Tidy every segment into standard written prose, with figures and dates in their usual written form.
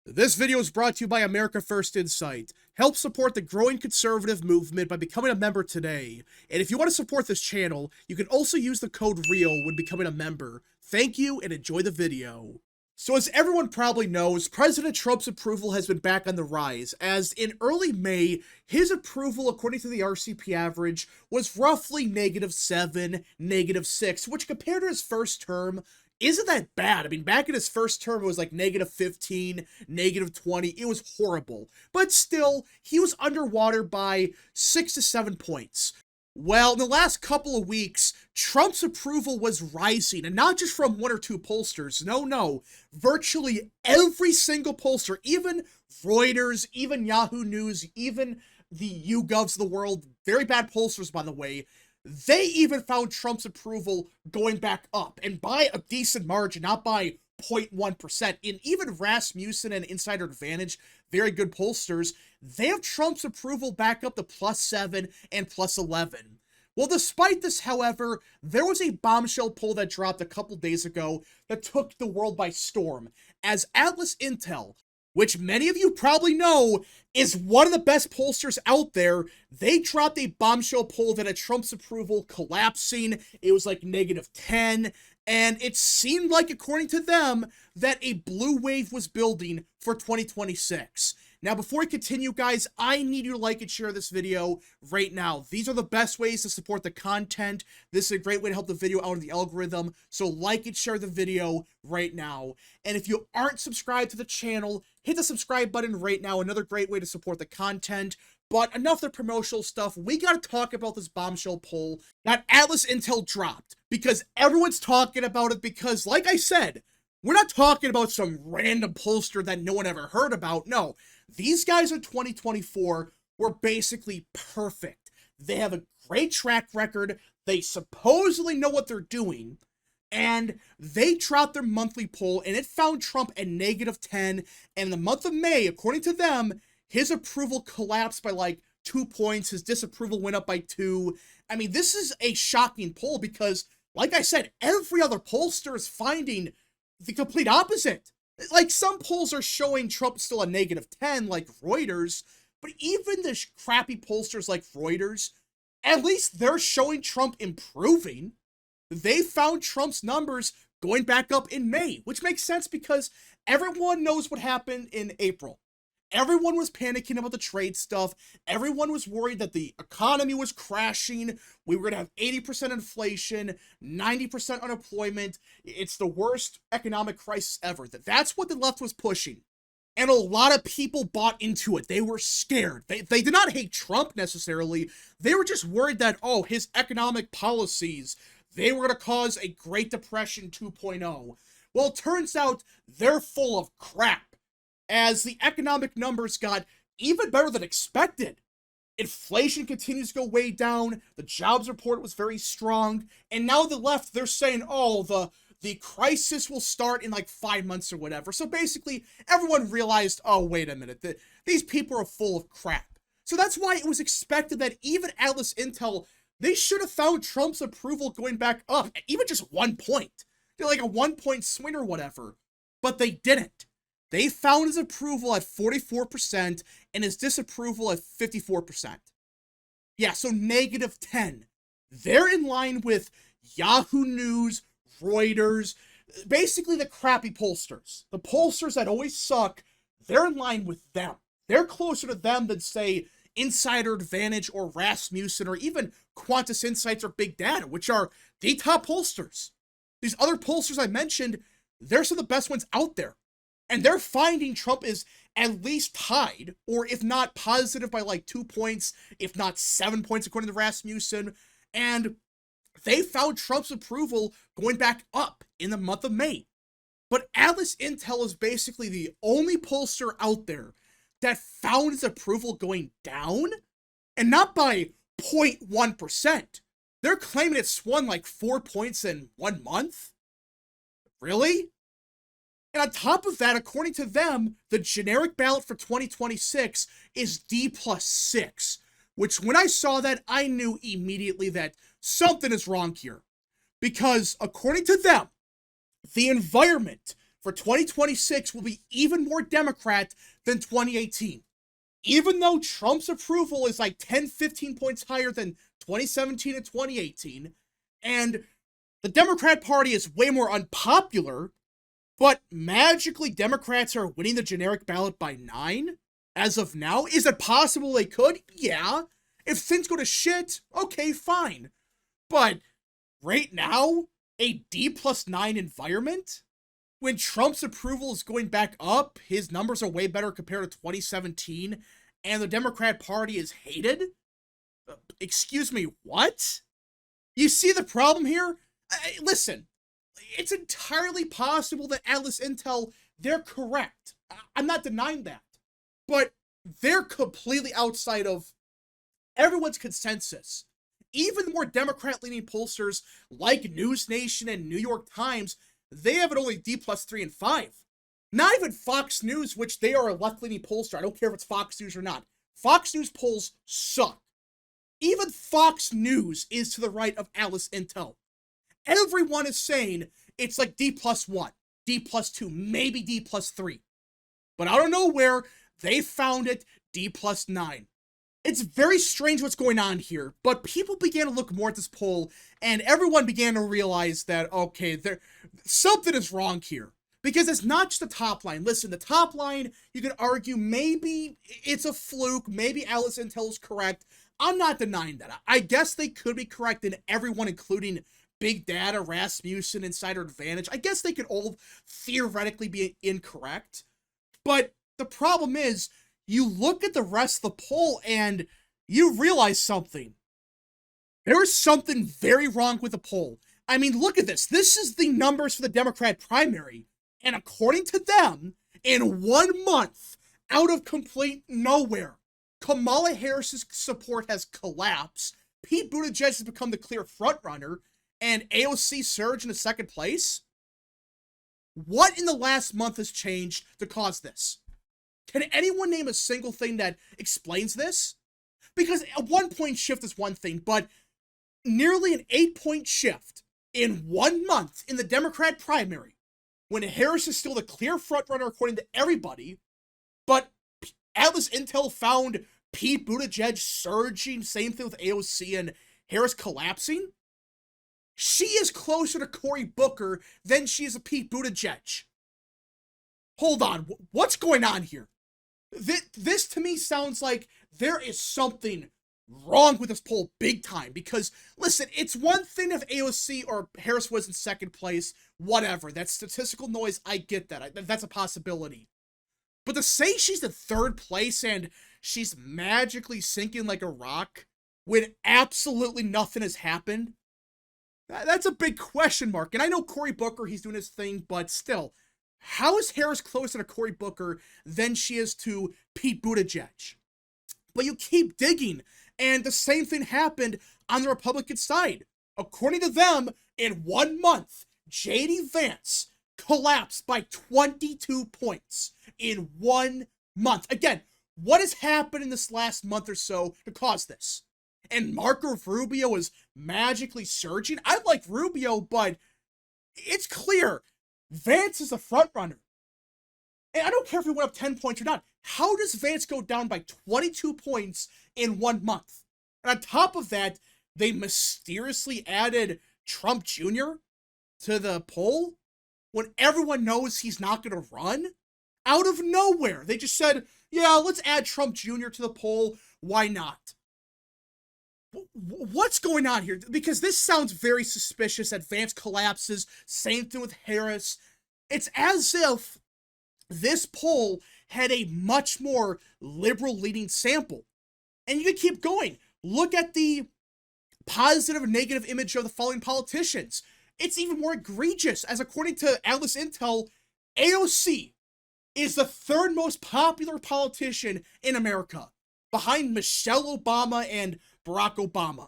This video is brought to you by America First Insight. Help support the growing conservative movement by becoming a member today. And if you want to support this channel, you can also use the code REAL when becoming a member. Thank you and enjoy the video. So as everyone probably knows, President Trump's approval has been back on the rise, as in early May, his approval according to the RCP average was roughly -7, -6, which compared to his first term, isn't that bad. I mean, back in his first term, it was like -15, -20. It was horrible. But still, he was underwater by 6 to 7 points. Well, in the last couple of weeks, Trump's approval was rising, and not just from one or two pollsters. No. Virtually every single pollster, even Reuters, even Yahoo News, even the YouGovs of the world, very bad pollsters, by the way, they even found Trump's approval going back up, and by a decent margin, not by 0.1%. And even Rasmussen and Insider Advantage, very good pollsters, they have Trump's approval back up to +7 and +11. Well, despite this, however, there was a bombshell poll that dropped a couple days ago that took the world by storm, as AtlasIntel, which many of you probably know is one of the best pollsters out there, they dropped a bombshell poll that had Trump's approval collapsing. It was like -10, and it seemed like, according to them, that a blue wave was building for 2026. Now, before I continue, guys, I need you to like and share this video right now. These are the best ways to support the content. This is a great way to help the video out of the algorithm, so like and share the video right now. And if you aren't subscribed to the channel, hit the subscribe button right now. Another great way to support the content. But enough of the promotional stuff. We got to talk about this bombshell poll that AtlasIntel dropped, because everyone's talking about it because, like I said, we're not talking about some random pollster that no one ever heard about. No, these guys in 2024 were basically perfect. They have a great track record. They supposedly know what they're doing. And they dropped their monthly poll, and it found Trump at -10. And in the month of May, according to them, his approval collapsed by like 2 points. His disapproval went up by 2. I mean, this is a shocking poll because, like I said, every other pollster is finding the complete opposite. Like, some polls are showing Trump still a -10, like Reuters, but even the crappy pollsters like Reuters, at least they're showing Trump improving. They found Trump's numbers going back up in May, which makes sense because everyone knows what happened in April. Everyone was panicking about the trade stuff. Everyone was worried that the economy was crashing. We were going to have 80% inflation, 90% unemployment. It's the worst economic crisis ever. That's what the left was pushing. And a lot of people bought into it. They were scared. They did not hate Trump necessarily. They were just worried that, oh, his economic policies, they were going to cause a Great Depression 2.0. Well, it turns out they're full of crap, as the economic numbers got even better than expected. Inflation continues to go way down. The jobs report was very strong. And now the left, they're saying, oh, the crisis will start in like 5 months or whatever. So basically, everyone realized, oh, wait a minute, these people are full of crap. So that's why it was expected that even AtlasIntel, they should have found Trump's approval going back up, even just 1 point. They're like a 1-point swing or whatever. But they didn't. They found his approval at 44% and his disapproval at 54%. Yeah, so -10. They're in line with Yahoo News, Reuters, basically the crappy pollsters. The pollsters that always suck, they're in line with them. They're closer to them than, say, Insider Advantage or Rasmussen or even Quantus Insights or Big Data, which are the top pollsters. These other pollsters I mentioned, they're some of the best ones out there. And they're finding Trump is at least tied, or if not positive by like 2 points, if not 7 points according to Rasmussen. And they found Trump's approval going back up in the month of May. But AtlasIntel is basically the only pollster out there that found his approval going down, and not by 0.1%. They're claiming it swung like 4 points in 1 month. Really? And on top of that, according to them, the generic ballot for 2026 is D+6, which when I saw that, I knew immediately that something is wrong here. Because according to them, the environment for 2026 will be even more Democrat than 2018. Even though Trump's approval is like 10, 15 points higher than 2017 and 2018, and the Democrat Party is way more unpopular, but magically Democrats are winning the generic ballot by 9 as of now. Is it possible they could? Yeah. If things go to shit, okay, fine. But right now, a D+9 environment? When Trump's approval is going back up, his numbers are way better compared to 2017, and the Democrat Party is hated? Excuse me, what? You see the problem here? Listen, it's entirely possible that AtlasIntel, they're correct. I'm not denying that. But they're completely outside of everyone's consensus. Even more Democrat-leaning pollsters like News Nation and New York Times, they have it only D+3 and 5. Not even Fox News, which they are a left-leaning pollster. I don't care if it's Fox News or not. Fox News polls suck. Even Fox News is to the right of AtlasIntel. Everyone is saying it's like D+1, D+2, maybe D+3. But out of nowhere, they found it D+9. It's very strange what's going on here, but people began to look more at this poll, and everyone began to realize that, okay, something is wrong here. Because it's not just the top line. Listen, the top line, you can argue maybe it's a fluke, maybe AtlasIntel is correct. I'm not denying that. I guess they could be correct in everyone, including Big Data, Rasmussen, Insider Advantage. I guess they could all theoretically be incorrect. But the problem is, you look at the rest of the poll and you realize something. There is something very wrong with the poll. I mean, look at this. This is the numbers for the Democrat primary. And according to them, in 1 month, out of complete nowhere, Kamala Harris's support has collapsed, Pete Buttigieg has become the clear frontrunner, and AOC surged into second place. What in the last month has changed to cause this? Can anyone name a single thing that explains this? Because a 1-point shift is one thing, but nearly an 8-point shift in 1 month in the Democrat primary, when Harris is still the clear frontrunner according to everybody, but AtlasIntel found Pete Buttigieg surging, same thing with AOC and Harris collapsing. She is closer to Cory Booker than she is to Pete Buttigieg. Hold on, what's going on here? This to me sounds like there is something wrong with this poll big time, because listen, it's one thing if AOC or Harris was in second place, whatever, that's statistical noise, I get that, that's a possibility. But to say she's in third place and she's magically sinking like a rock when absolutely nothing has happened, that's a big question mark. And I know Cory Booker, he's doing his thing, but still, how is Harris closer to Cory Booker than she is to Pete Buttigieg? But you keep digging, and the same thing happened on the Republican side. According to them, in 1 month, J.D. Vance collapsed by 22 points in 1 month. Again, what has happened in this last month or so to cause this? And Marco Rubio is magically surging? I like Rubio, but it's clear Vance is a frontrunner. And I don't care if he went up 10 points or not. How does Vance go down by 22 points in 1 month? And on top of that, they mysteriously added Trump Jr. to the poll when everyone knows he's not going to run? Out of nowhere. They just said, yeah, let's add Trump Jr. to the poll. Why not? What's going on here? Because this sounds very suspicious that Vance collapses. Same thing with Harris. It's as if this poll had a much more liberal leaning sample. And you can keep going. Look at the positive and negative image of the following politicians. It's even more egregious, as according to AtlasIntel, AOC is the third most popular politician in America, behind Michelle Obama and Barack Obama.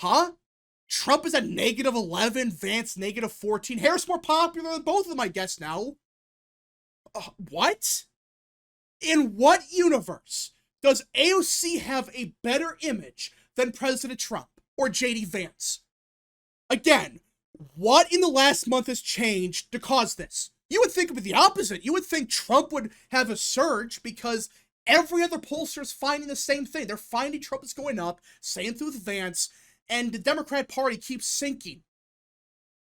Huh? Trump is at -11, Vance -14. Harris more popular than both of them, I guess, now. What? In what universe does AOC have a better image than President Trump or J.D. Vance? Again, what in the last month has changed to cause this? You would think it would be the opposite. You would think Trump would have a surge because every other pollster is finding the same thing. They're finding Trump is going up, same thing with Vance, and the Democrat Party keeps sinking.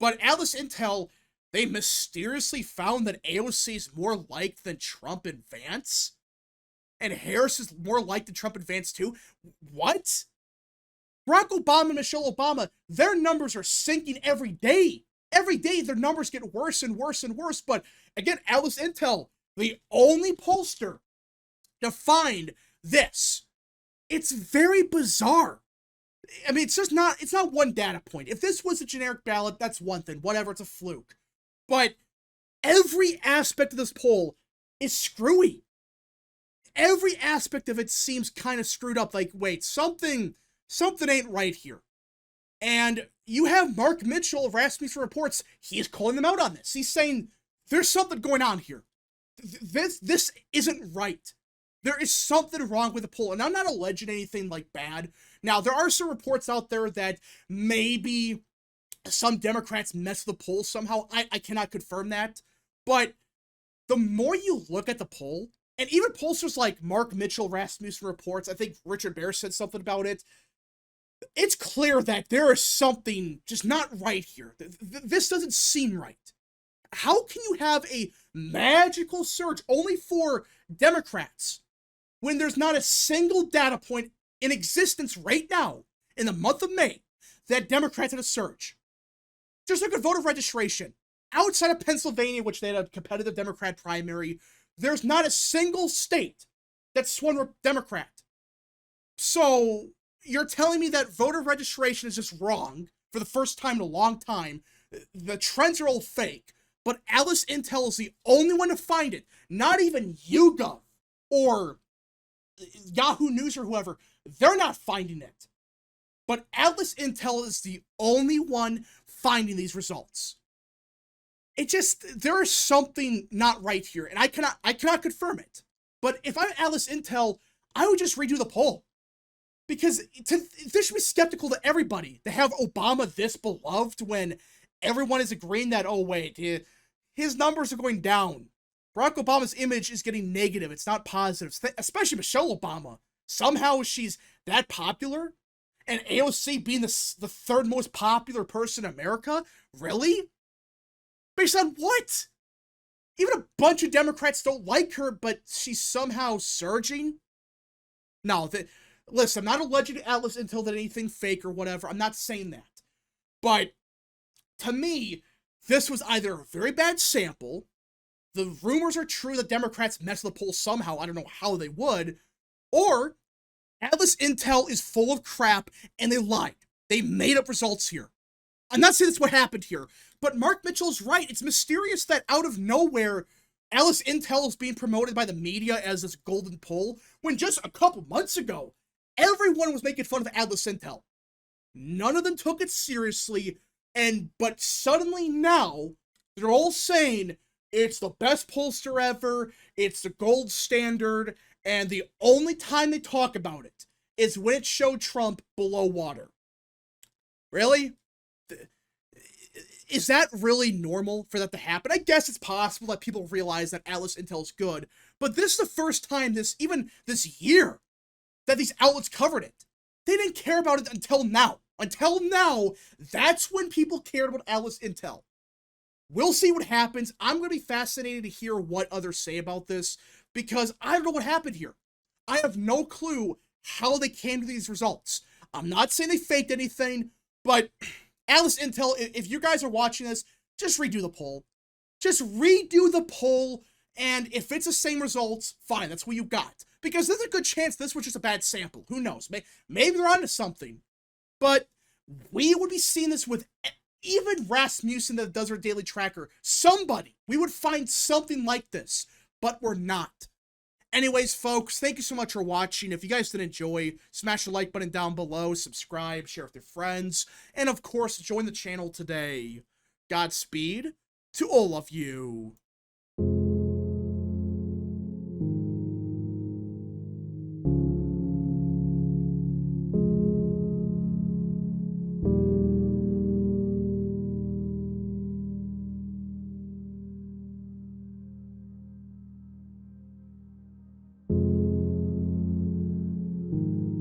But AtlasIntel, they mysteriously found that AOC is more liked than Trump and Vance? And Harris is more liked than Trump and Vance too? What? Barack Obama and Michelle Obama, their numbers are sinking every day. Every day, their numbers get worse and worse and worse. But again, AtlasIntel, the only pollster to find this. It's very bizarre. I mean, it's not one data point. If this was a generic ballot, that's one thing. Whatever, it's a fluke. But every aspect of this poll is screwy. Every aspect of it seems kind of screwed up. Like, wait, something ain't right here. And you have Mark Mitchell of Rasmussen Reports. He's calling them out on this. He's saying there's something going on here. This isn't right. There is something wrong with the poll. And I'm not alleging anything like bad. Now, there are some reports out there that maybe some Democrats messed the poll somehow. I cannot confirm that. But the more you look at the poll, and even pollsters like Mark Mitchell, Rasmussen Reports, I think Richard Bear said something about it, it's clear that there is something just not right here. This doesn't seem right. How can you have a magical surge only for Democrats when there's not a single data point in existence right now in the month of May that Democrats had a surge? Just look at voter registration. Outside of Pennsylvania, which they had a competitive Democrat primary, there's not a single state that swung Democrat. So you're telling me that voter registration is just wrong for the first time in a long time. The trends are all fake, but AtlasIntel is the only one to find it. Not even YouGov or Yahoo News or whoever. They're not finding it. But AtlasIntel is the only one finding these results. There is something not right here, and I cannot confirm it. But if I'm AtlasIntel, I would just redo the poll. Because this should be skeptical to everybody, to have Obama this beloved when everyone is agreeing that, oh wait, his numbers are going down. Barack Obama's image is getting negative. It's not positive, especially Michelle Obama. Somehow she's that popular, and AOC being the third most popular person in America? Really? Based on what? Even a bunch of Democrats don't like her, but she's somehow surging? No, listen, I'm not alleging to AtlasIntel that anything fake or whatever. I'm not saying that. But to me, this was either a very bad sample. The rumors are true that Democrats messed the poll somehow. I don't know how they would. Or AtlasIntel is full of crap and they lied. They made up results here. I'm not saying that's what happened here. But Mark Mitchell's right. It's mysterious that out of nowhere, AtlasIntel is being promoted by the media as this golden poll, when just a couple months ago, everyone was making fun of AtlasIntel. None of them took it seriously, but suddenly now, they're all saying it's the best pollster ever, it's the gold standard, and the only time they talk about it is when it showed Trump below water. Really? Is that really normal for that to happen? I guess it's possible that people realize that AtlasIntel is good, but this is the first time even this year that these outlets covered it. They didn't care about it until now. Until now, that's when people cared about AtlasIntel. We'll see what happens. I'm going to be fascinated to hear what others say about this, because I don't know what happened here. I have no clue how they came to these results. I'm not saying they faked anything, but AtlasIntel, if you guys are watching this, just redo the poll. Just redo the poll, and if it's the same results, fine, that's what you got. Because there's a good chance this was just a bad sample. Who knows? Maybe they're onto something. But we would be seeing this with even Rasmussen that does our daily tracker. Somebody. We would find something like this. But we're not. Anyways, folks, thank you so much for watching. If you guys did enjoy, smash the like button down below, subscribe, share with your friends, and of course, join the channel today. Godspeed to all of you.